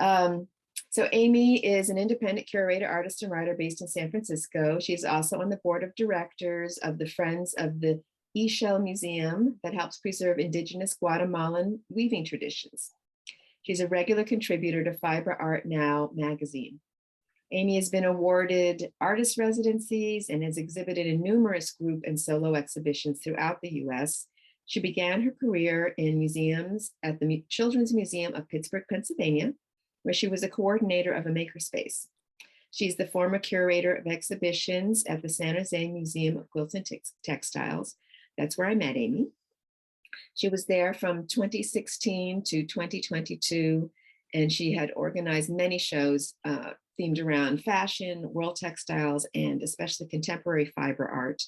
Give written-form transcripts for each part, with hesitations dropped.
So Amy is an independent curator, artist, and writer based in San Francisco. She's also on the board of directors of the Friends of the Eshell Museum that helps preserve indigenous Guatemalan weaving traditions. She's a regular contributor to Fiber Art Now magazine. Amy has been awarded artist residencies and has exhibited in numerous group and solo exhibitions throughout the US. She began her career in museums at the Children's Museum of Pittsburgh, Pennsylvania, where she was a coordinator of a makerspace. She's the former curator of exhibitions at the San Jose Museum of Quilts and Textiles. That's where I met Amy. She was there from 2016 to 2022, and she had organized many shows themed around fashion, world textiles, and especially contemporary fiber art.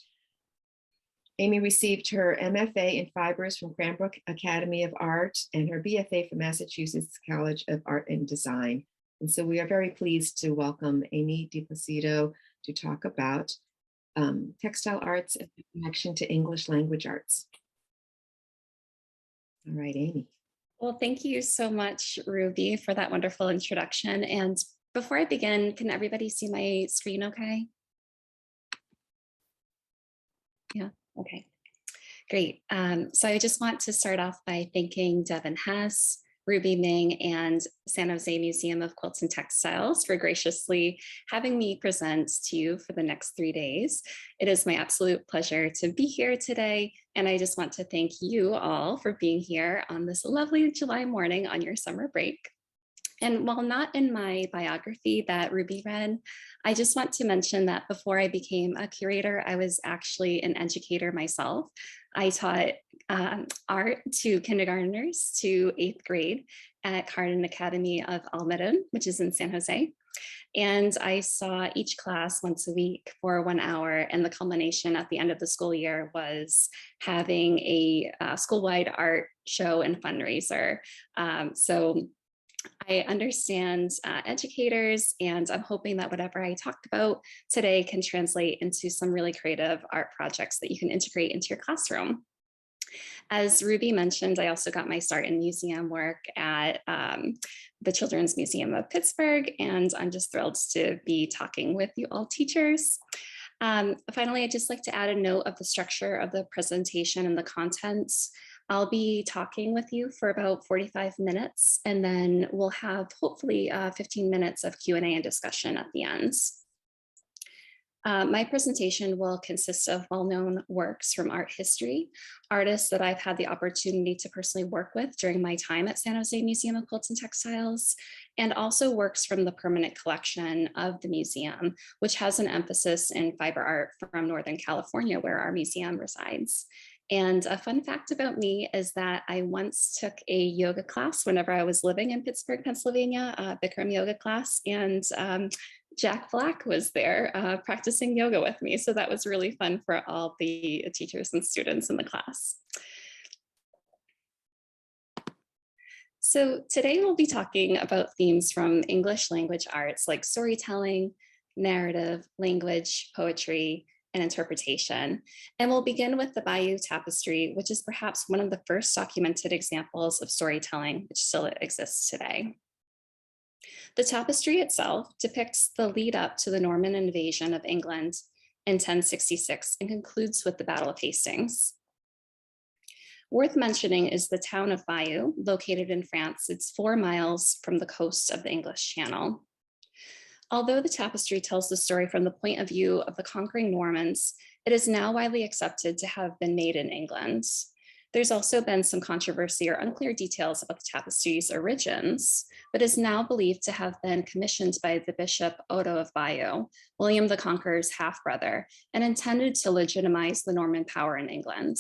Amy received her MFA in fibers from Cranbrook Academy of Art and her BFA from Massachusetts College of Art and Design. And so we are very pleased to welcome Amy DiPlacido to talk about textile arts and the connection to English language arts. All right, Amy. Well, thank you so much, Ruby, for that wonderful introduction. And before I begin, can everybody see my screen okay? Yeah, okay, great. So I just want to start off by thanking Devin Hess, Ruby Ming, and San Jose Museum of Quilts and Textiles for graciously having me present to you for the next 3 days. It is my absolute pleasure to be here today, and I just want to thank you all for being here on this lovely July morning on your summer break. And while not in my biography that Ruby read, I just want to mention that before I became a curator, I was actually an educator myself. I taught art to kindergartners to 8th grade at Carden Academy of Almaden, which is in San Jose. And I saw each class once a week for 1 hour, and the culmination at the end of the school year was having a school-wide art show and fundraiser. So I understand educators, and I'm hoping that whatever I talked about today can translate into some really creative art projects that you can integrate into your classroom. As Ruby mentioned, I also got my start in museum work at the Children's Museum of Pittsburgh, and I'm just thrilled to be talking with you all teachers. Finally, I'd just like to add a note of the structure of the presentation and the contents. I'll be talking with you for about 45 minutes, and then we'll have hopefully 15 minutes of Q&A and discussion at the end. My presentation will consist of well-known works from art history, artists that I've had the opportunity to personally work with during my time at San Jose Museum of Quilts and Textiles, and also works from the permanent collection of the museum, which has an emphasis in fiber art from Northern California, where our museum resides. And a fun fact about me is that I once took a yoga class whenever I was living in Pittsburgh, Pennsylvania, a Bikram yoga class, and Jack Black was there practicing yoga with me. So that was really fun for all the teachers and students in the class. So today we'll be talking about themes from English language arts like storytelling, narrative, language, poetry, and interpretation. And we'll begin with the Bayou Tapestry, which is perhaps one of the first documented examples of storytelling, which still exists today. The tapestry itself depicts the lead up to the Norman invasion of England in 1066 and concludes with the Battle of Hastings. Worth mentioning is the town of Bayeux, located in France. It's 4 miles from the coast of the English Channel. Although the tapestry tells the story from the point of view of the conquering Normans, it is now widely accepted to have been made in England. There's also been some controversy or unclear details about the tapestry's origins, but is now believed to have been commissioned by the Bishop Odo of Bayeux, William the Conqueror's half-brother, and intended to legitimize the Norman power in England.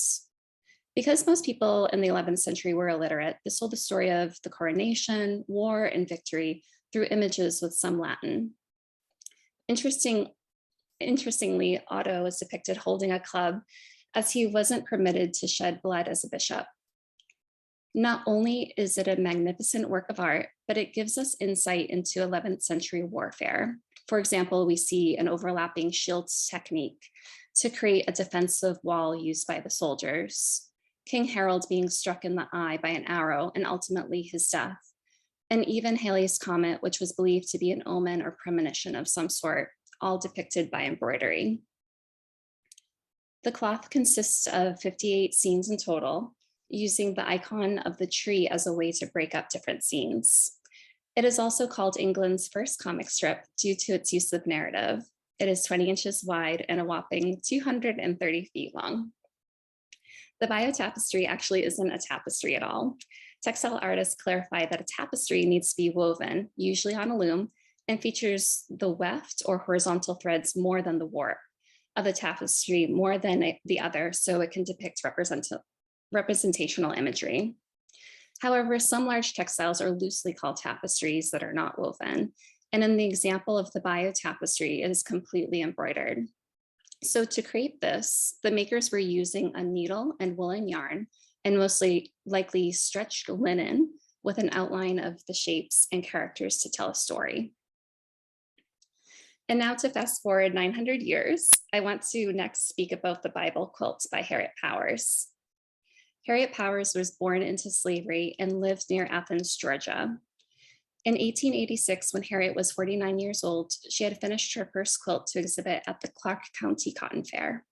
Because most people in the 11th century were illiterate, this told the story of the coronation, war, and victory through images with some Latin. Interestingly, Otto is depicted holding a club as he wasn't permitted to shed blood as a bishop. Not only is it a magnificent work of art, but it gives us insight into 11th century warfare. For example, we see an overlapping shield technique to create a defensive wall used by the soldiers. King Harold being struck in the eye by an arrow and ultimately his death and even Halley's Comet, which was believed to be an omen or premonition of some sort, all depicted by embroidery. The cloth consists of 58 scenes in total, using the icon of the tree as a way to break up different scenes. It is also called England's first comic strip due to its use of narrative. It is 20 inches wide and a whopping 230 feet long. The Bayou Tapestry actually isn't a tapestry at all. Textile artists clarify that a tapestry needs to be woven, usually on a loom, and features the weft or horizontal threads more than the warp of the tapestry, more than the other, so it can depict representational imagery. However, some large textiles are loosely called tapestries that are not woven. And in the example of the Bayou Tapestry, it is completely embroidered. So to create this, the makers were using a needle and woolen yarn, and mostly likely stretched linen with an outline of the shapes and characters to tell a story. And now to fast forward 900 years, I want to next speak about the Bible quilt by Harriet Powers. Harriet Powers was born into slavery and lived near Athens, Georgia. In 1886, when Harriet was 49 years old, she had finished her first quilt to exhibit at the Clark County Cotton Fair.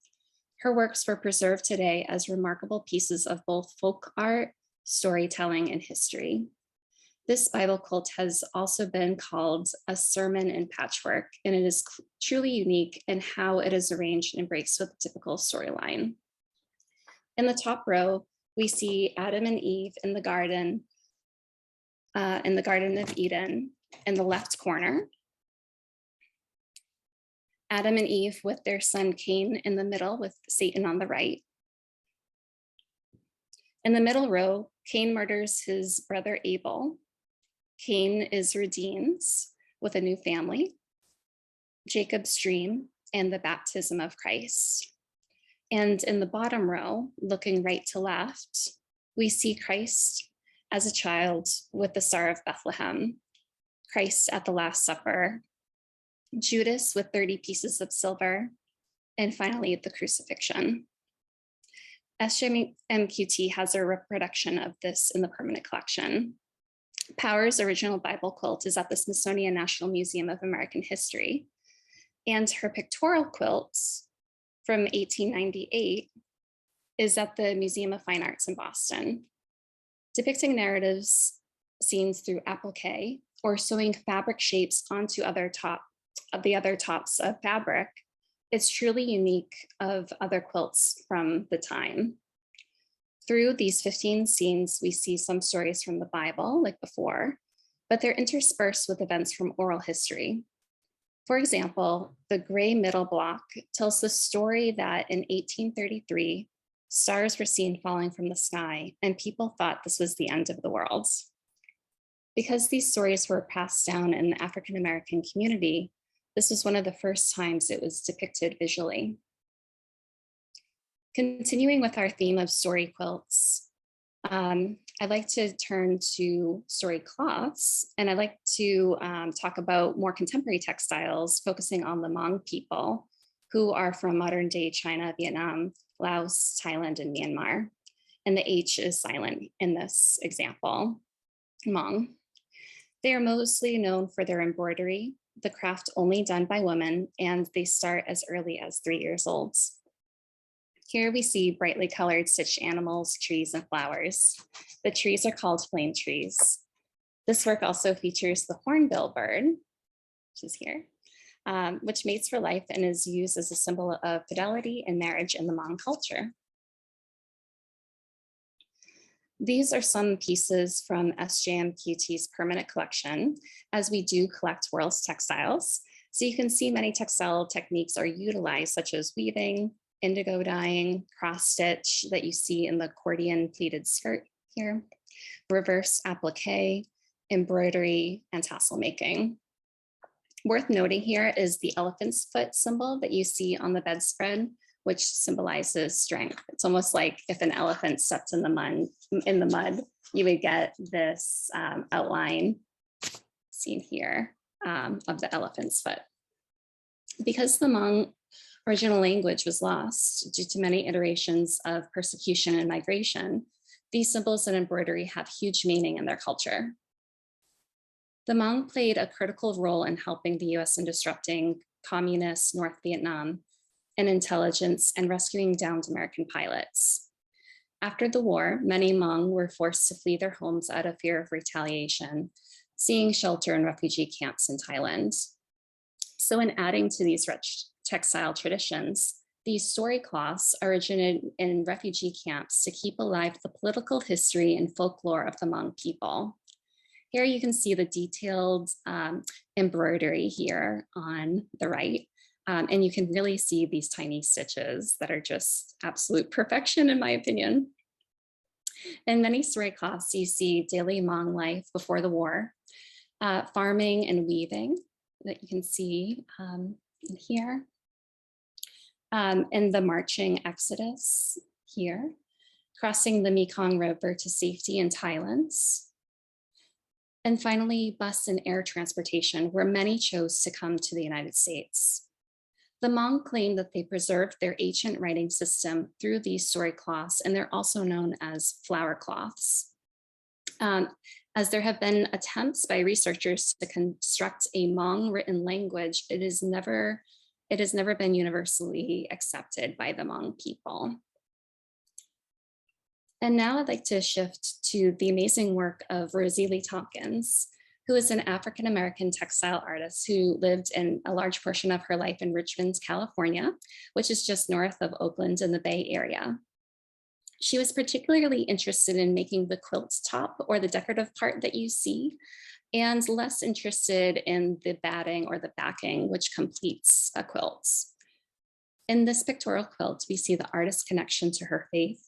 Her works were preserved today as remarkable pieces of both folk art, storytelling, and history. This Bible quilt has also been called a sermon in patchwork, and it is truly unique in how it is arranged and breaks with the typical storyline. In the top row, we see Adam and Eve in the Garden of Eden in the left corner. Adam and Eve with their son Cain in the middle with Satan on the right. In the middle row, Cain murders his brother Abel. Cain is redeemed with a new family, Jacob's dream, and the baptism of Christ. And in the bottom row, looking right to left, we see Christ as a child with the Star of Bethlehem, Christ at the Last Supper, Judas with 30 pieces of silver, and finally the crucifixion. SJMQT has a reproduction of this in the permanent collection. Powers' original Bible quilt is at the Smithsonian National Museum of American History, and her pictorial quilts from 1898 is at the Museum of Fine Arts in Boston, depicting narratives, scenes through applique, or sewing fabric shapes onto the other tops of fabric. It's truly unique of other quilts from the time. Through these 15 scenes, we see some stories from the Bible, like before, but they're interspersed with events from oral history. For example, the gray middle block tells the story that in 1833, stars were seen falling from the sky, and people thought this was the end of the world. Because these stories were passed down in the African-American community, this was one of the first times it was depicted visually. Continuing with our theme of story quilts, I'd like to turn to story cloths, and I'd like to talk about more contemporary textiles, focusing on the Hmong people, who are from modern day China, Vietnam, Laos, Thailand, and Myanmar. And the H is silent in this example, Hmong. They are mostly known for their embroidery, the craft only done by women, and they start as early as 3 years old. Here we see brightly colored stitched animals, trees, and flowers. The trees are called flame trees. This work also features the hornbill bird, which is here, which mates for life and is used as a symbol of fidelity and marriage in the Hmong culture. These are some pieces from SJMQT's permanent collection, as we do collect world's textiles. So you can see many textile techniques are utilized, such as weaving, indigo dyeing, cross stitch that you see in the accordion pleated skirt here, reverse applique, embroidery, and tassel making. Worth noting here is the elephant's foot symbol that you see on the bedspread, which symbolizes strength. It's almost like if an elephant stepped in the mud, you would get this outline seen here of the elephant's foot. Because the Hmong original language was lost due to many iterations of persecution and migration, these symbols and embroidery have huge meaning in their culture. The Hmong played a critical role in helping the US in disrupting communist North Vietnam in intelligence and rescuing downed American pilots. After the war, many Hmong were forced to flee their homes out of fear of retaliation, seeking shelter in refugee camps in Thailand. So in adding to these rich textile traditions, these story cloths originated in refugee camps to keep alive the political history and folklore of the Hmong people. Here you can see the detailed embroidery here on the right. And you can really see these tiny stitches that are just absolute perfection in my opinion. In many story cloths, you see daily Hmong life before the war, farming and weaving that you can see in here. And the marching exodus here, crossing the Mekong River to safety in Thailand. And finally, bus and air transportation, where many chose to come to the United States. The Hmong claim that they preserved their ancient writing system through these story cloths, and they're also known as flower cloths. As there have been attempts by researchers to construct a Hmong written language, it has never been universally accepted by the Hmong people. And now I'd like to shift to the amazing work of Rosie Lee Tompkins, who is an African-American textile artist who lived in a large portion of her life in Richmond, California, which is just north of Oakland in the Bay Area. She was particularly interested in making the quilt top or the decorative part that you see, and less interested in the batting or the backing, which completes a quilt. In this pictorial quilt, we see the artist's connection to her faith,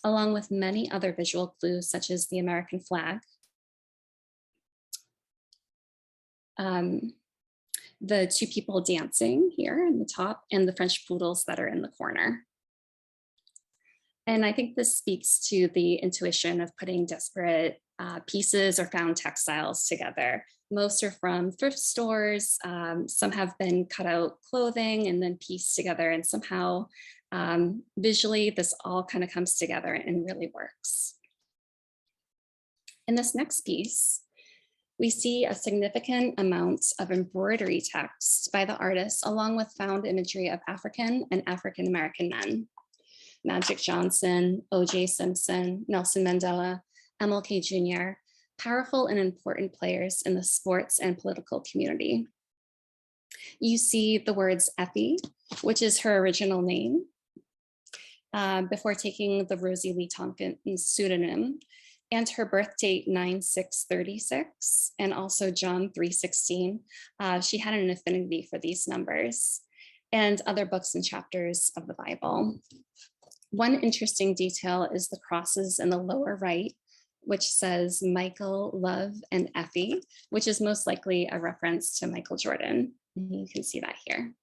along with many other visual clues, such as the American flag, the two people dancing here in the top, and the French poodles that are in the corner. And I think this speaks to the intuition of putting disparate pieces or found textiles together. Most are from thrift stores. Some have been cut out clothing and then pieced together, and somehow visually this all kind of comes together and really works. In this next piece, we see a significant amount of embroidery text by the artist, along with found imagery of African and African-American men. Magic Johnson, O.J. Simpson, Nelson Mandela, MLK Jr., powerful and important players in the sports and political community. You see the words Effie, which is her original name, before taking the Rosie Lee Tompkins pseudonym, and her birth date 9/6/36, and also John 3:16. She had an affinity for these numbers, and other books and chapters of the Bible. One interesting detail is the crosses in the lower right, which says Michael, Love, and Effie, which is most likely a reference to Michael Jordan. You can see that here.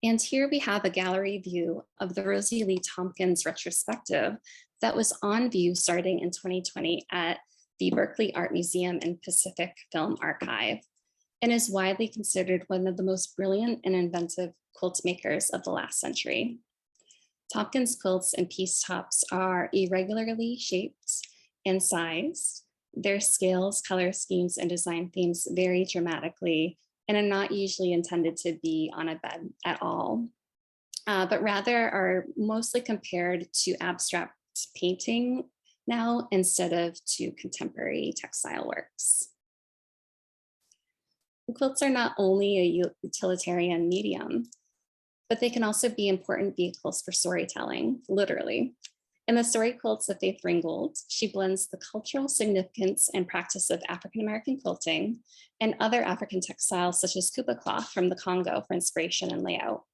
And here we have a gallery view of the Rosie Lee Tompkins retrospective that was on view starting in 2020 at the Berkeley Art Museum and Pacific Film Archive, and is widely considered one of the most brilliant and inventive quilt makers of the last century. Tompkins quilts and piece tops are irregularly shaped and sized. Their scales, color schemes, and design themes vary dramatically and are not usually intended to be on a bed at all, but rather are mostly compared to abstract painting now instead of to contemporary textile works. Quilts are not only a utilitarian medium, but they can also be important vehicles for storytelling, literally. In the story quilts of Faith Ringgold, she blends the cultural significance and practice of African-American quilting and other African textiles such as kupa cloth from the Congo for inspiration and layout.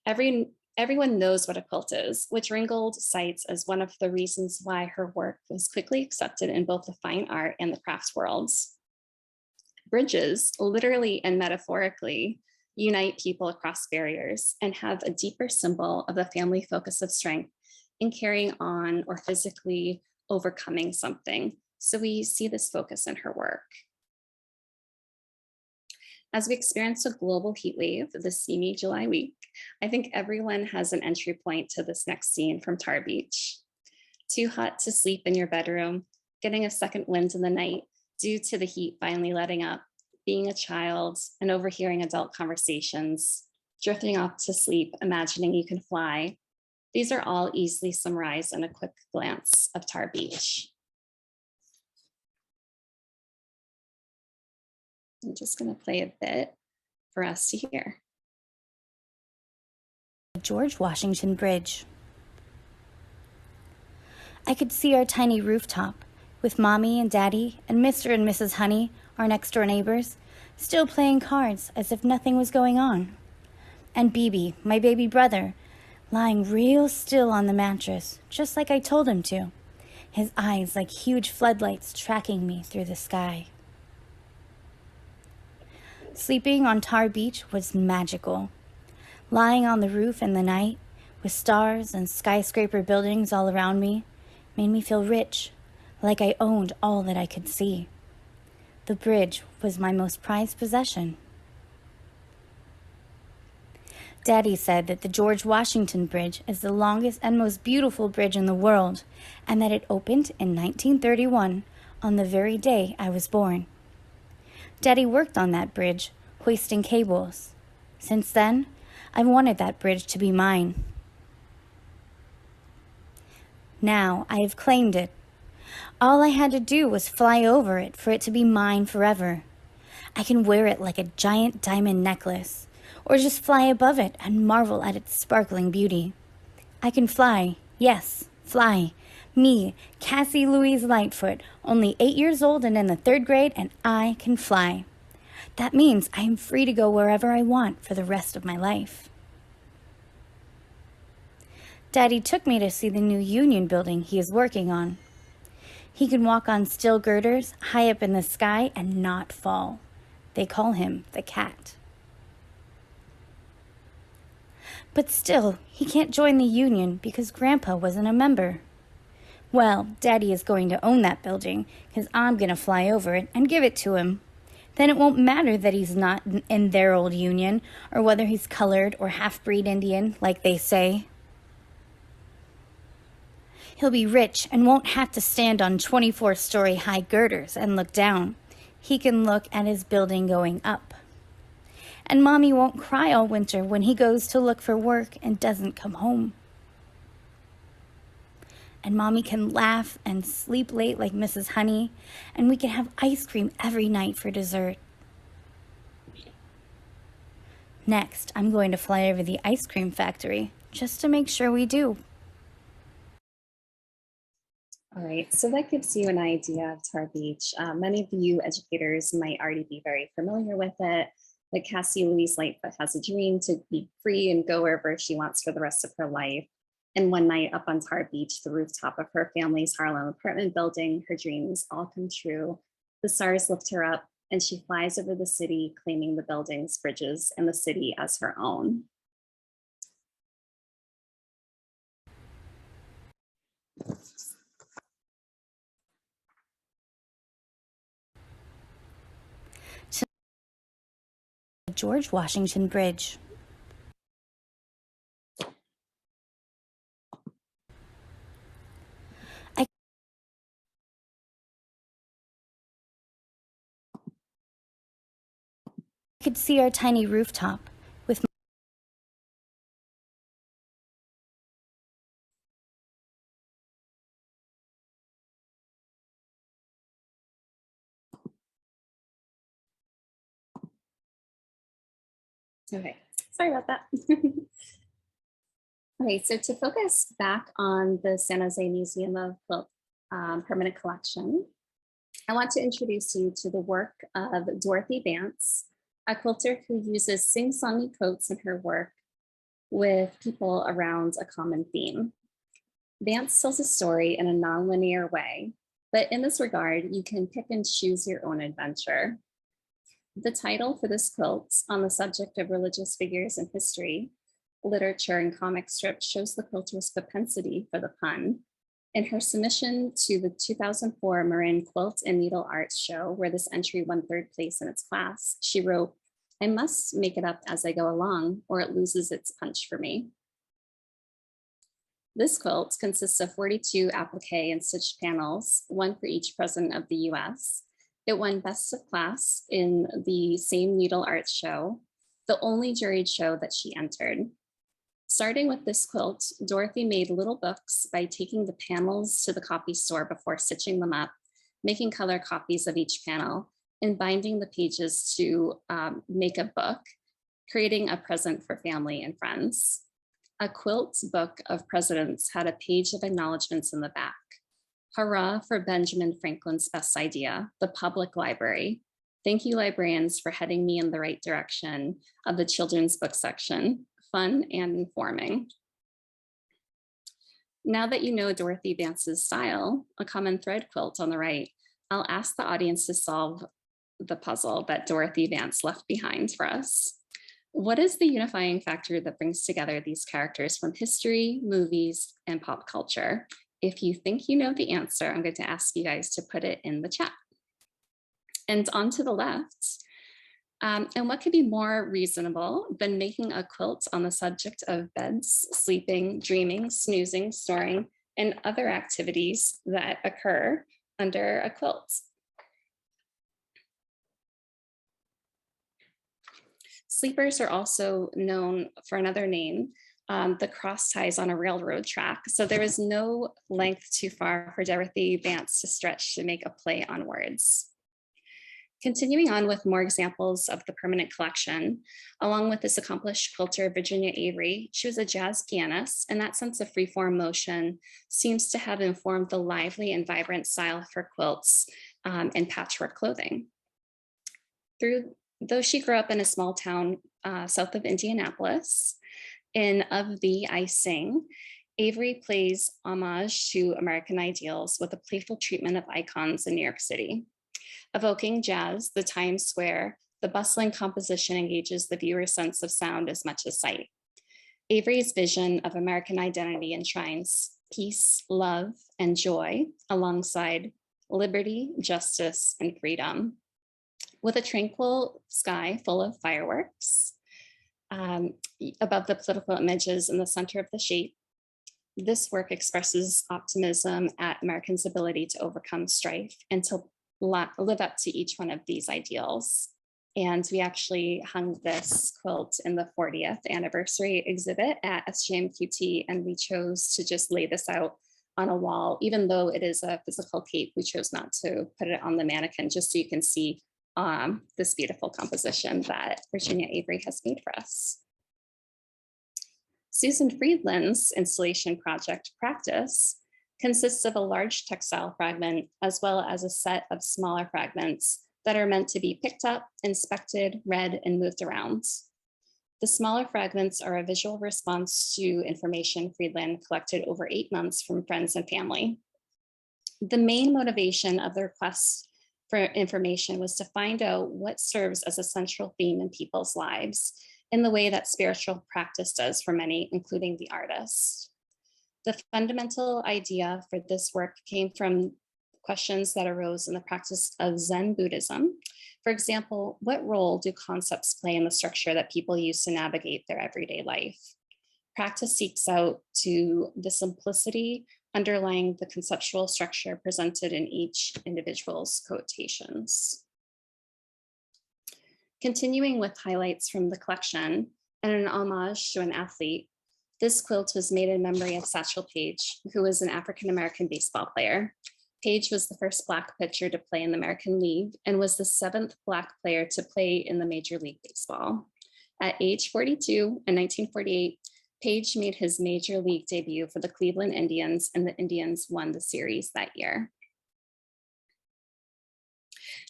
Everyone knows what a quilt is, which Ringgold cites as one of the reasons why her work was quickly accepted in both the fine art and the crafts worlds. Bridges, literally and metaphorically, unite people across barriers and have a deeper symbol of the family focus of strength in carrying on or physically overcoming something. So we see this focus in her work. As we experience a global heat wave this steamy July week, I think everyone has an entry point to this next scene from Tar Beach. Too hot to sleep in your bedroom, getting a second wind in the night due to the heat finally letting up, being a child and overhearing adult conversations, drifting off to sleep, imagining you can fly. These are all easily summarized in a quick glance of Tar Beach. I'm just going to play a bit for us to hear. George Washington Bridge. I could see our tiny rooftop with Mommy and Daddy and Mr. and Mrs. Honey, our next door neighbors, still playing cards as if nothing was going on. And BB, my baby brother, lying real still on the mattress, just like I told him to, his eyes like huge floodlights tracking me through the sky. Sleeping on Tar Beach was magical. Lying on the roof in the night, with stars and skyscraper buildings all around me, made me feel rich, like I owned all that I could see. The bridge was my most prized possession. Daddy said that the George Washington Bridge is the longest and most beautiful bridge in the world, and that it opened in 1931 on the very day I was born. Daddy worked on that bridge, hoisting cables. Since then, I've wanted that bridge to be mine. Now I have claimed it. All I had to do was fly over it for it to be mine forever. I can wear it like a giant diamond necklace, or just fly above it and marvel at its sparkling beauty. I can fly, yes, fly. Me, Cassie Louise Lightfoot, only 8 years old and in the 3rd grade, and I can fly. That means I am free to go wherever I want for the rest of my life. Daddy took me to see the new Union building he is working on. He can walk on steel girders high up in the sky and not fall. They call him the Cat. But still, he can't join the Union because Grandpa wasn't a member. Well, Daddy is going to own that building because I'm going to fly over it and give it to him. Then it won't matter that he's not in their old union or whether he's colored or half-breed Indian, like they say. He'll be rich and won't have to stand on 24-story high girders and look down. He can look at his building going up. And Mommy won't cry all winter when he goes to look for work and doesn't come home. And Mommy can laugh and sleep late like Mrs. Honey, and we can have ice cream every night for dessert. Next, I'm going to fly over the ice cream factory just to make sure we do. All right, so that gives you an idea of Tar Beach. Many of you educators might already be very familiar with it. Like Cassie Louise Lightfoot has a dream to be free and go wherever she wants for the rest of her life. And one night up on Tar Beach, the rooftop of her family's Harlem apartment building, her dreams all come true. The stars lift her up and she flies over the city, claiming the buildings, bridges, and the city as her own. George Washington Bridge. I could see our tiny rooftop with Okay, sorry about that. Okay, so to focus back on the San Jose Museum of Quilt permanent collection, I want to introduce you to the work of Dorothy Vance, a quilter who uses sing-songy quotes in her work with people around a common theme. Vance tells a story in a nonlinear way, but in this regard, you can pick and choose your own adventure. The title for this quilt on the subject of religious figures in history, literature, and comic strips shows the quilter's propensity for the pun. In her submission to the 2004 Marin Quilt and Needle Arts Show, where this entry won 3rd place in its class, she wrote, "I must make it up as I go along, or it loses its punch for me." This quilt consists of 42 applique and stitched panels, one for each president of the US. It won Best of Class in the same Needle Arts show, the only juried show that she entered. Starting with this quilt, Dorothy made little books by taking the panels to the copy store before stitching them up, making color copies of each panel, and binding the pages to make a book, creating a present for family and friends. A quilt book of presidents had a page of acknowledgements in the back. Hurrah for Benjamin Franklin's best idea, the public library. Thank you, librarians, for heading me in the right direction of the children's book section. Fun and informing. Now that you know Dorothy Vance's style, a common thread quilt on the right, I'll ask the audience to solve the puzzle that Dorothy Vance left behind for us. What is the unifying factor that brings together these characters from history, movies, and pop culture? If you think you know the answer, I'm going to ask you guys to put it in the chat. And on to the left, and what could be more reasonable than making a quilt on the subject of beds, sleeping, dreaming, snoozing, snoring, and other activities that occur under a quilt? Sleepers are also known for another name, the cross ties on a railroad track. So there is no length too far for Dorothy Vance to stretch to make a play on words. Continuing on with more examples of the permanent collection, along with this accomplished quilter, Virginia Avery, she was a jazz pianist, and that sense of freeform motion seems to have informed the lively and vibrant style for quilts and patchwork clothing. Though she grew up in a small town south of Indianapolis, in Of Thee I Sing, Avery plays homage to American ideals with a playful treatment of icons in New York City. Evoking jazz, the Times Square, the bustling composition engages the viewer's sense of sound as much as sight. Avery's vision of American identity enshrines peace, love, and joy alongside liberty, justice, and freedom. With a tranquil sky full of fireworks above the political images in the center of the shape, this work expresses optimism at Americans' ability to overcome strife and to live up to each one of these ideals. And we actually hung this quilt in the 40th anniversary exhibit at SJMQT, and we chose to just lay this out on a wall. Even though it is a physical cape, we chose not to put it on the mannequin, just so you can see this beautiful composition that Virginia Avery has made for us. Susan Friedland's installation project, Practice, consists of a large textile fragment as well as a set of smaller fragments that are meant to be picked up, inspected, read, and moved around. The smaller fragments are a visual response to information Friedland collected over 8 months from friends and family. The main motivation of the request for information was to find out what serves as a central theme in people's lives in the way that spiritual practice does for many, including the artist. The fundamental idea for this work came from questions that arose in the practice of Zen Buddhism. For example, what role do concepts play in the structure that people use to navigate their everyday life? Practice seeks out to the simplicity underlying the conceptual structure presented in each individual's quotations. Continuing with highlights from the collection and an homage to an athlete, this quilt was made in memory of Satchel Paige, who was an African-American baseball player. Paige was the first Black pitcher to play in the American League and was the 7th Black player to play in the Major League Baseball. At age 42 in 1948, Paige made his Major League debut for the Cleveland Indians, and the Indians won the series that year.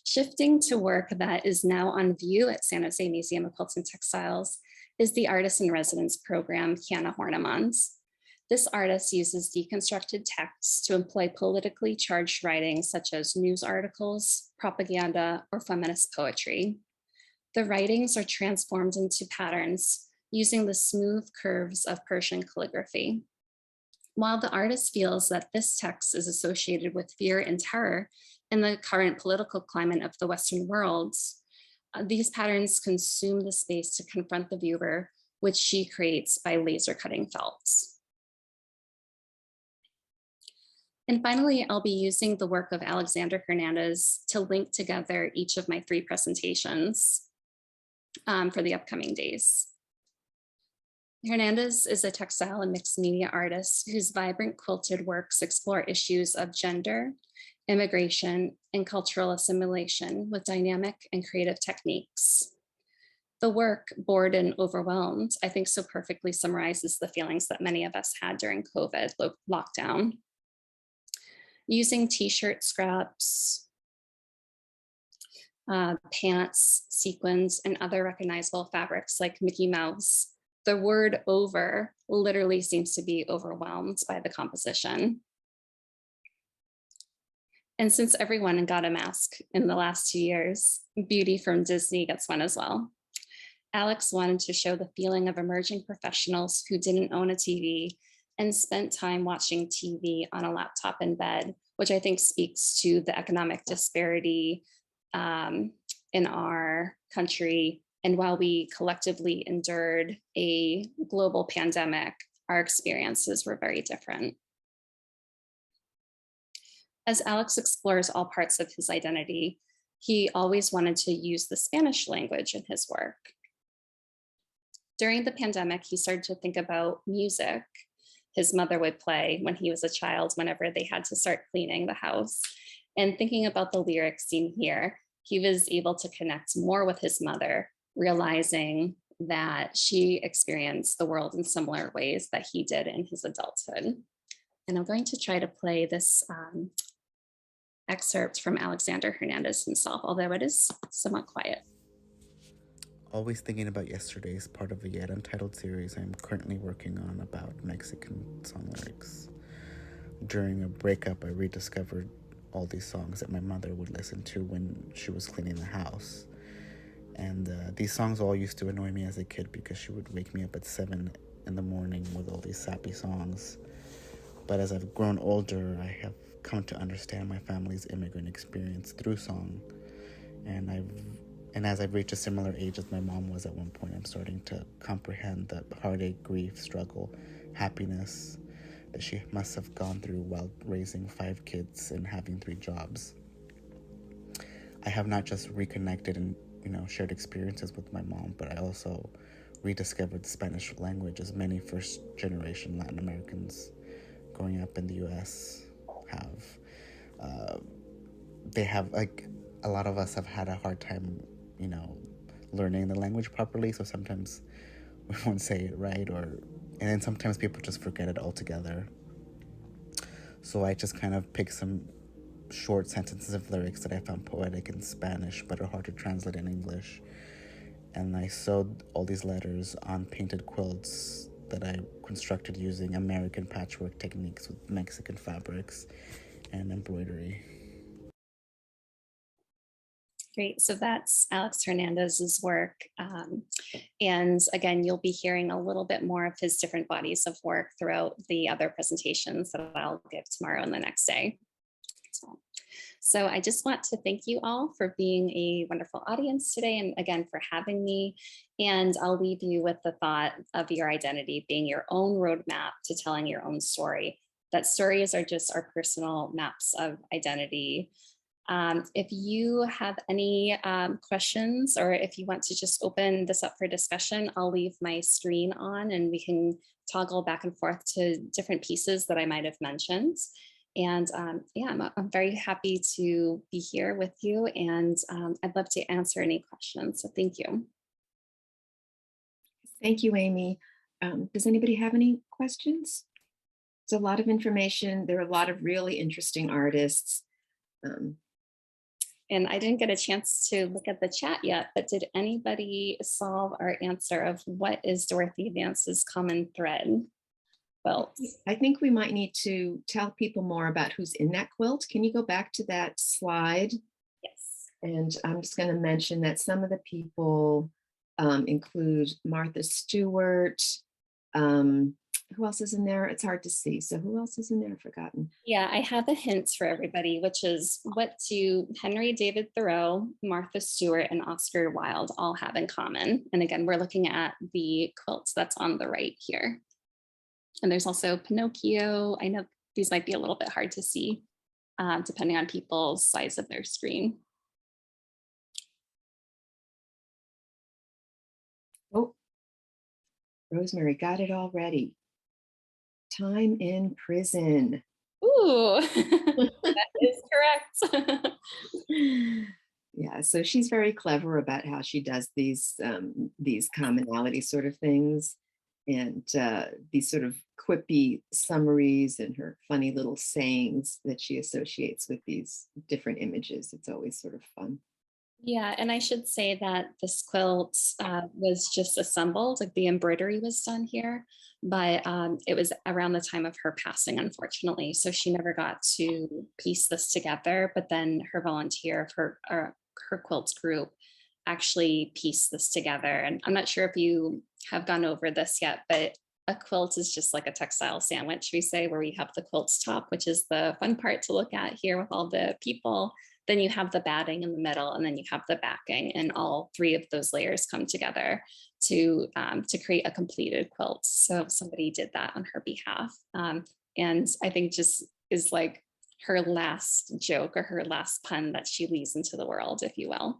Shifting to work that is now on view at San Jose Museum of Quilts and Textiles is the Artist in Residence program, Kiana Hornaman's. This artist uses deconstructed text to employ politically charged writing such as news articles, propaganda, or feminist poetry. The writings are transformed into patterns using the smooth curves of Persian calligraphy. While the artist feels that this text is associated with fear and terror in the current political climate of the Western world, these patterns consume the space to confront the viewer, which she creates by laser cutting felts. And finally, I'll be using the work of Alexander Hernandez to link together each of my 3 presentations for the upcoming days. Hernandez is a textile and mixed media artist whose vibrant quilted works explore issues of gender, immigration, and cultural assimilation with dynamic and creative techniques. The work, Bored and Overwhelmed, I think so perfectly summarizes the feelings that many of us had during COVID lockdown. Using t-shirt scraps, pants, sequins, and other recognizable fabrics like Mickey Mouse, the word over literally seems to be overwhelmed by the composition. And since everyone got a mask in the last 2 years, Beauty from Disney gets one as well. Alex wanted to show the feeling of emerging professionals who didn't own a TV and spent time watching TV on a laptop in bed, which I think speaks to the economic disparity in our country. And while we collectively endured a global pandemic, our experiences were very different. As Alex explores all parts of his identity, he always wanted to use the Spanish language in his work. During the pandemic, he started to think about music his mother would play when he was a child, whenever they had to start cleaning the house. And thinking about the lyrics seen here, he was able to connect more with his mother, realizing that she experienced the world in similar ways that he did in his adulthood. And I'm going to try to play this excerpt from Alexander Hernandez himself, although it is somewhat quiet. Always Thinking About Yesterday is part of a yet untitled series I'm currently working on about Mexican song lyrics. During a breakup, I rediscovered all these songs that my mother would listen to when she was cleaning the house. And these songs all used to annoy me as a kid because she would wake me up at 7 in the morning with all these sappy songs. But as I've grown older, I have come to understand my family's immigrant experience through song. And as I've reached a similar age as my mom was at one point, I'm starting to comprehend the heartache, grief, struggle, happiness that she must have gone through while raising 5 kids and having 3 jobs. I have not just reconnected and shared experiences with my mom, but I also rediscovered the Spanish language, as many first-generation Latin Americans growing up in the U.S. have. They have, a lot of us have had a hard time, learning the language properly, so sometimes we won't say it right, and then sometimes people just forget it altogether. So I just kind of picked some short sentences of lyrics that I found poetic in Spanish but are hard to translate in English, and I sewed all these letters on painted quilts that I constructed using American patchwork techniques with Mexican fabrics and embroidery. Great, so that's Alex Hernandez's work. And again, you'll be hearing a little bit more of his different bodies of work throughout the other presentations that I'll give tomorrow and the next day. So I just want to thank you all for being a wonderful audience today, and again, for having me. And I'll leave you with the thought of your identity being your own roadmap to telling your own story. That stories are just our personal maps of identity. If you have any questions, or if you want to just open this up for discussion, I'll leave my screen on and we can toggle back and forth to different pieces that I might have mentioned. And yeah, I'm very happy to be here with you, and I'd love to answer any questions. So thank you. Thank you, Amy. Does anybody have any questions? It's a lot of information. There are a lot of really interesting artists. And I didn't get a chance to look at the chat yet, but did anybody solve our answer of what is Dorothy Vance's common thread? Quilt? I think we might need to tell people more about who's in that quilt. Can you go back to that slide? Yes. And I'm just going to mention that some of the people include Martha Stewart. Who else is in there? It's hard to see. So who else is in there? I've forgotten. Yeah, I have a hint for everybody, which is what do Henry David Thoreau, Martha Stewart, and Oscar Wilde all have in common? And again, we're looking at the quilt that's on the right here. And there's also Pinocchio. I know these might be a little bit hard to see depending on people's size of their screen. Oh, Rosemary got it already. Time in prison. Ooh, that is correct. Yeah, so she's very clever about how she does these commonality sort of things, and these sort of quippy summaries and her funny little sayings that she associates with these different images. It's always sort of fun. Yeah, and I should say that this quilt was just assembled, like the embroidery was done here, but it was around the time of her passing, unfortunately. So she never got to piece this together, but then her volunteer of her quilts group actually pieced this together. And I'm not sure if you have gone over this yet, but a quilt is just like a textile sandwich, we say, where we have the quilt's top, which is the fun part to look at here with all the people. Then you have the batting in the middle, and then you have the backing, and all three of those layers come together to create a completed quilt. So somebody did that on her behalf. And I think just is like her last joke or her last pun that she leaves into the world, if you will.